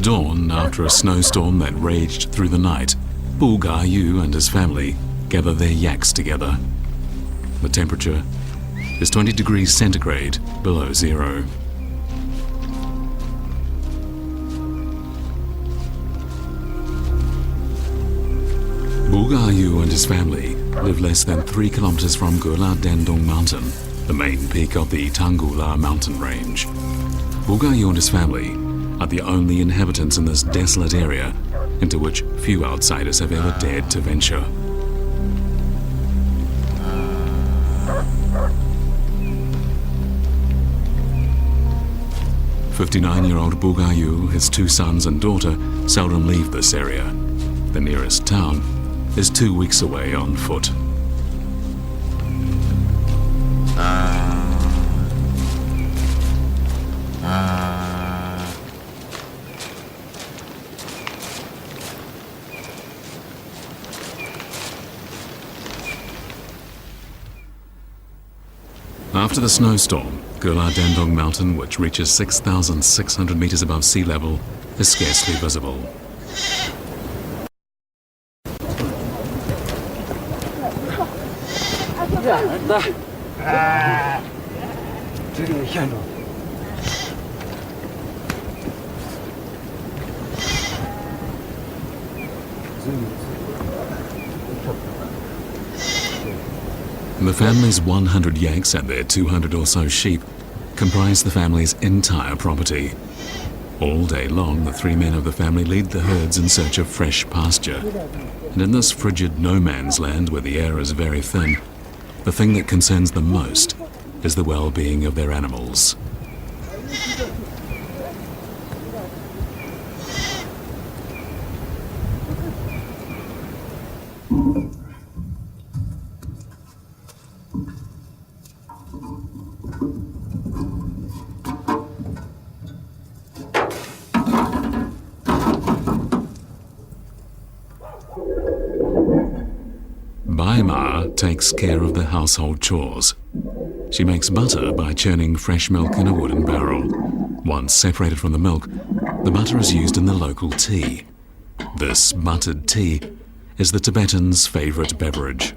dawn, after a snowstorm that raged through the night, Bu Ga-yu and his family gather their yaks together. The temperature is 20 degrees centigrade below zero. Bu Ga-yu and his family live less than 3 kilometers from Gula-Dandong Mountain, the main peak of the Tanggula mountain range. Bu Ga-yu and his family are the only inhabitants in this desolate area into which few outsiders have ever dared to venture. "59-year-old Bu Ga-yu, his 2 sons and daughter seldom leave this area. The nearest town is 2 weeks away on foot." After the snowstorm, Gula-Dandong Mountain, which reaches 6,600 meters above sea level, is scarcely visible. The family's 100 yaks and their 200 or so sheep comprise the family's entire property. All day long, the 3 men of the family lead the herds in search of fresh pasture. And in this frigid no-man's land where the air is very thin, the thing that concerns them most is the well-being of their animals. Ma takes care of the household chores. She makes butter by churning fresh milk in a wooden barrel. Once separated from the milk, the butter is used in the local tea. This buttered tea is the Tibetans' favorite beverage.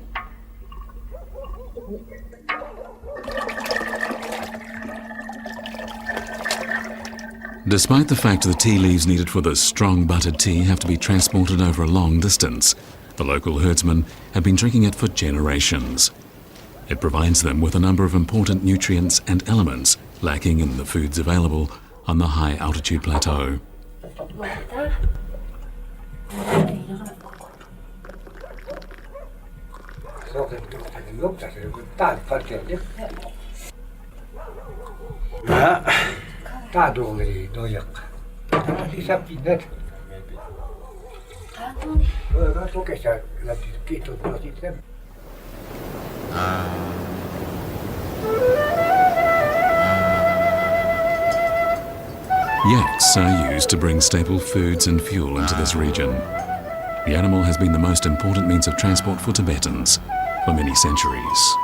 Despite the fact the tea leaves needed for this strong buttered tea have to be transported over a long distance, the local herdsmen have been drinking it for generations. It provides them with a number of important nutrients and elements lacking in the foods available on the high-altitude plateau. Yaks are used to bring staple foods and fuel into this region. The animal has been the most important means of transport for Tibetans for many centuries.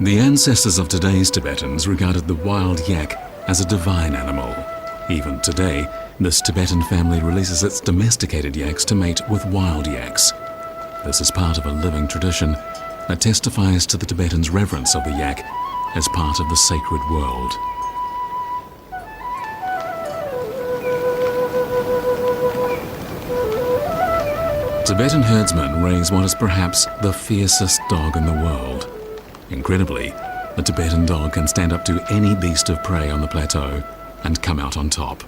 The ancestors of today's Tibetans regarded the wild yak as a divine animal. Even today, this Tibetan family releases its domesticated yaks to mate with wild yaks. This is part of a living tradition that testifies to the Tibetans' reverence of the yak as part of the sacred world. Tibetan herdsmen raise what is perhaps the fiercest dog in the world. Incredibly, the Tibetan dog can stand up to any beast of prey on the plateau and come out on top.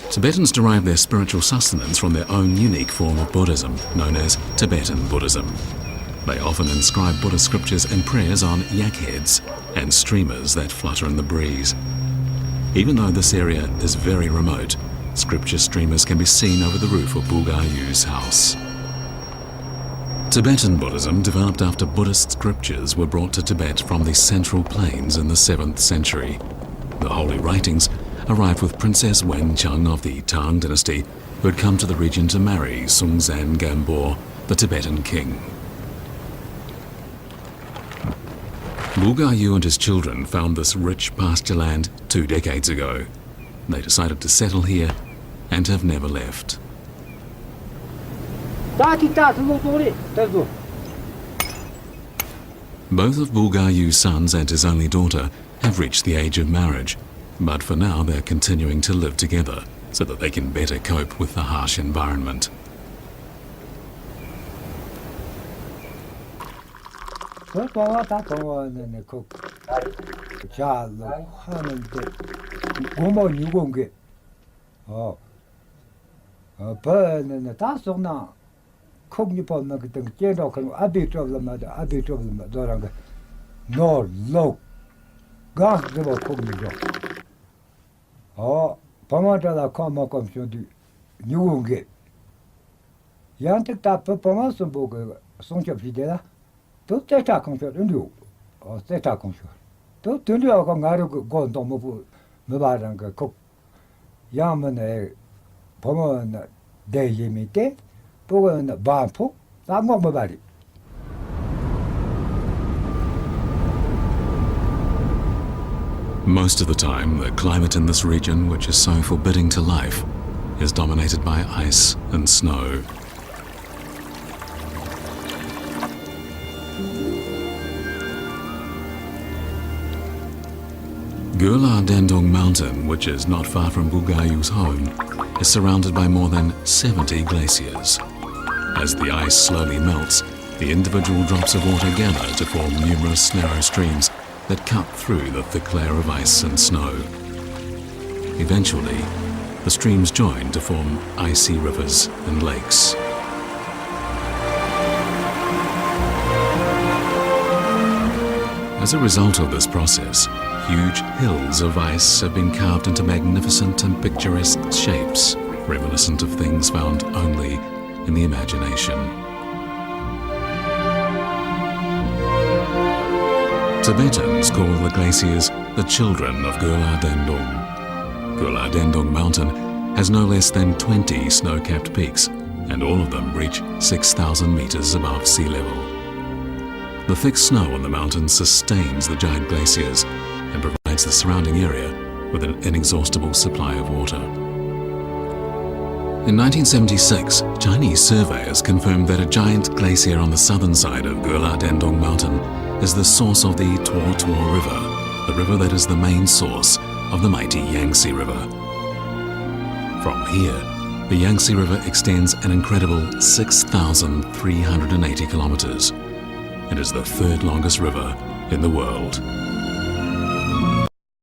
Tibetans derive their spiritual sustenance from their own unique form of Buddhism, known as Tibetan Buddhism. They often inscribe Buddhist scriptures and prayers on yak heads and streamers that flutter in the breeze. Even though this area is very remote, scripture streamers can be seen over the roof of Bu Ga-yu's house. Tibetan Buddhism developed after Buddhist scriptures were brought to Tibet from the Central Plains in the 7th century. The holy writings arrived with Princess Wencheng of the Tang dynasty, who had come to the region to marry Sungzan Gambor, the Tibetan king. Bulgayu and his children found this rich pasture land 2 decades ago. They decided to settle here and have never left. Both of Bulgayu's sons and his only daughter have reached the age of marriage, but for now they're continuing to live together so that they can better cope with the harsh environment. Most of the time, the climate in this region, which is so forbidding to life, is dominated by ice and snow. Hikingwong-長江Mountain, which is not far from Bulgayu's home, is surrounded by more than 70 glaciers. As the ice slowly melts, the individual drops of water gather to form numerous narrow streams that cut through the thick layer of ice and snow. Eventually, the streams join to form icy rivers and lakes. As a result of this process, huge hills of ice have been carved into magnificent and picturesque shapes, reminiscent of things found only in the imagination. Tibetans call the glaciers the children of Hikingwong-長江. Hikingwong-長江Mountain has no less than 20 snow-capped peaks, and all of them reach 6,000 meters above sea level. The thick snow on the mountain sustains the giant glaciers and provides the surrounding area with an inexhaustible supply of water. In 1976, Chinese surveyors confirmed that a giant glacier on the southern side of Hikingwong-長江Mountain is the source of the Tuo River, the river that is the main source of the mighty Yangtze River. From here, the Yangtze River extends an incredible 6,380 kilometers and is the third longest river in the world.